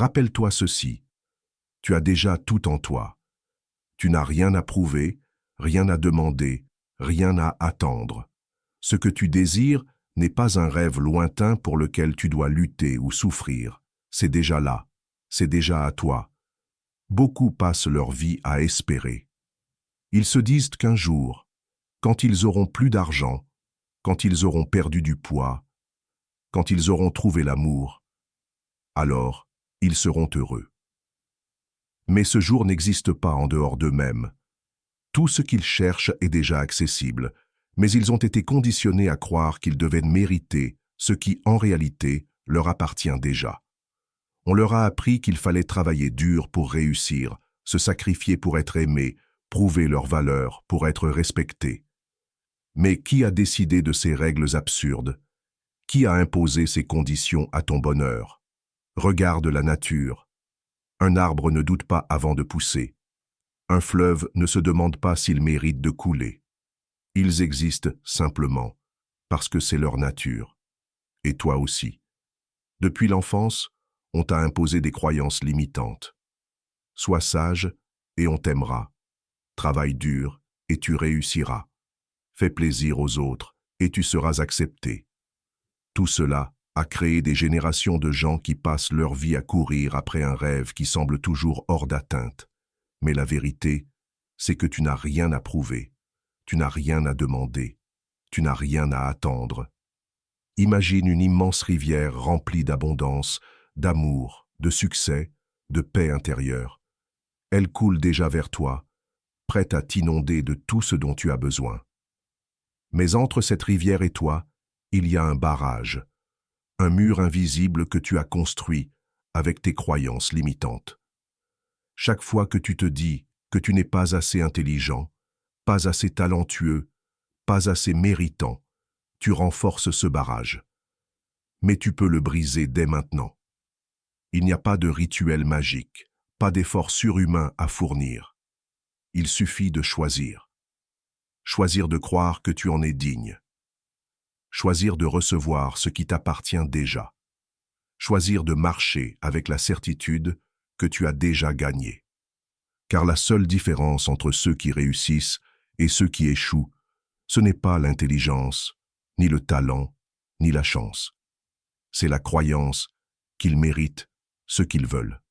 Rappelle-toi ceci. Tu as déjà tout en toi. Tu n'as rien à prouver, rien à demander, rien à attendre. Ce que tu désires n'est pas un rêve lointain pour lequel tu dois lutter ou souffrir. C'est déjà là. C'est déjà à toi. Beaucoup passent leur vie à espérer. Ils se disent qu'un jour, quand ils auront plus d'argent, quand ils auront perdu du poids, quand ils auront trouvé l'amour, alors ils seront heureux. Mais ce jour n'existe pas en dehors d'eux-mêmes. Tout ce qu'ils cherchent est déjà accessible, mais ils ont été conditionnés à croire qu'ils devaient mériter ce qui, en réalité, leur appartient déjà. On leur a appris qu'il fallait travailler dur pour réussir, se sacrifier pour être aimé, prouver leur valeur pour être respecté. Mais qui a décidé de ces règles absurdes? Qui a imposé ces conditions à ton bonheur? Regarde la nature. Un arbre ne doute pas avant de pousser. Un fleuve ne se demande pas s'il mérite de couler. Ils existent simplement parce que c'est leur nature. Et toi aussi. Depuis l'enfance, on t'a imposé des croyances limitantes. Sois sage et on t'aimera. Travaille dur et tu réussiras. Fais plaisir aux autres et tu seras accepté. Tout cela a créé des générations de gens qui passent leur vie à courir après un rêve qui semble toujours hors d'atteinte. Mais la vérité, c'est que tu n'as rien à prouver, tu n'as rien à demander, tu n'as rien à attendre. Imagine une immense rivière remplie d'abondance, d'amour, de succès, de paix intérieure. Elle coule déjà vers toi, prête à t'inonder de tout ce dont tu as besoin. Mais entre cette rivière et toi, il y a un barrage, un mur invisible que tu as construit avec tes croyances limitantes. Chaque fois que tu te dis que tu n'es pas assez intelligent, pas assez talentueux, pas assez méritant, tu renforces ce barrage. Mais tu peux le briser dès maintenant. Il n'y a pas de rituel magique, pas d'effort surhumain à fournir. Il suffit de choisir. Choisir de croire que tu en es digne. Choisir de recevoir ce qui t'appartient déjà. Choisir de marcher avec la certitude que tu as déjà gagné. Car la seule différence entre ceux qui réussissent et ceux qui échouent, ce n'est pas l'intelligence, ni le talent, ni la chance. C'est la croyance qu'ils méritent ce qu'ils veulent.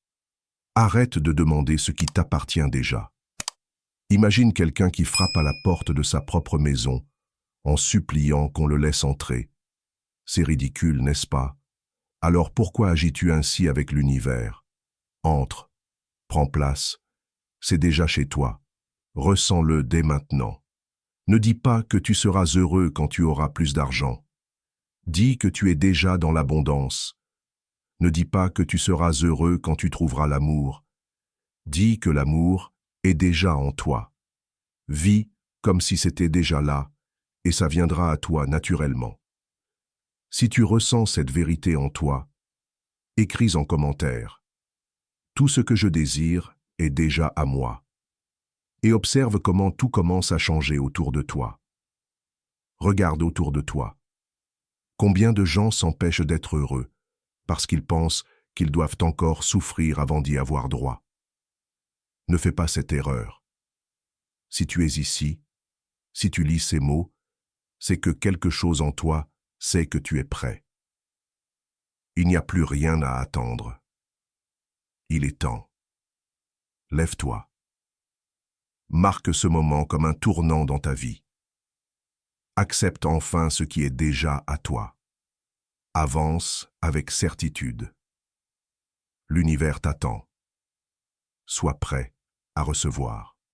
Arrête de demander ce qui t'appartient déjà. Imagine quelqu'un qui frappe à la porte de sa propre maison en suppliant qu'on le laisse entrer. C'est ridicule, n'est-ce pas? Alors pourquoi agis-tu ainsi avec l'univers? Entre, prends place, c'est déjà chez toi. Ressens-le dès maintenant. Ne dis pas que tu seras heureux quand tu auras plus d'argent. Dis que tu es déjà dans l'abondance. Ne dis pas que tu seras heureux quand tu trouveras l'amour. Dis que l'amour est déjà en toi. Vis comme si c'était déjà là, et ça viendra à toi naturellement. Si tu ressens cette vérité en toi, écris en commentaire. Tout ce que je désire est déjà à moi. Et observe comment tout commence à changer autour de toi. Regarde autour de toi. Combien de gens s'empêchent d'être heureux parce qu'ils pensent qu'ils doivent encore souffrir avant d'y avoir droit? Ne fais pas cette erreur. Si tu es ici, si tu lis ces mots, c'est que quelque chose en toi sait que tu es prêt. Il n'y a plus rien à attendre. Il est temps. Lève-toi. Marque ce moment comme un tournant dans ta vie. Accepte enfin ce qui est déjà à toi. Avance avec certitude. L'univers t'attend. Sois prêt à recevoir.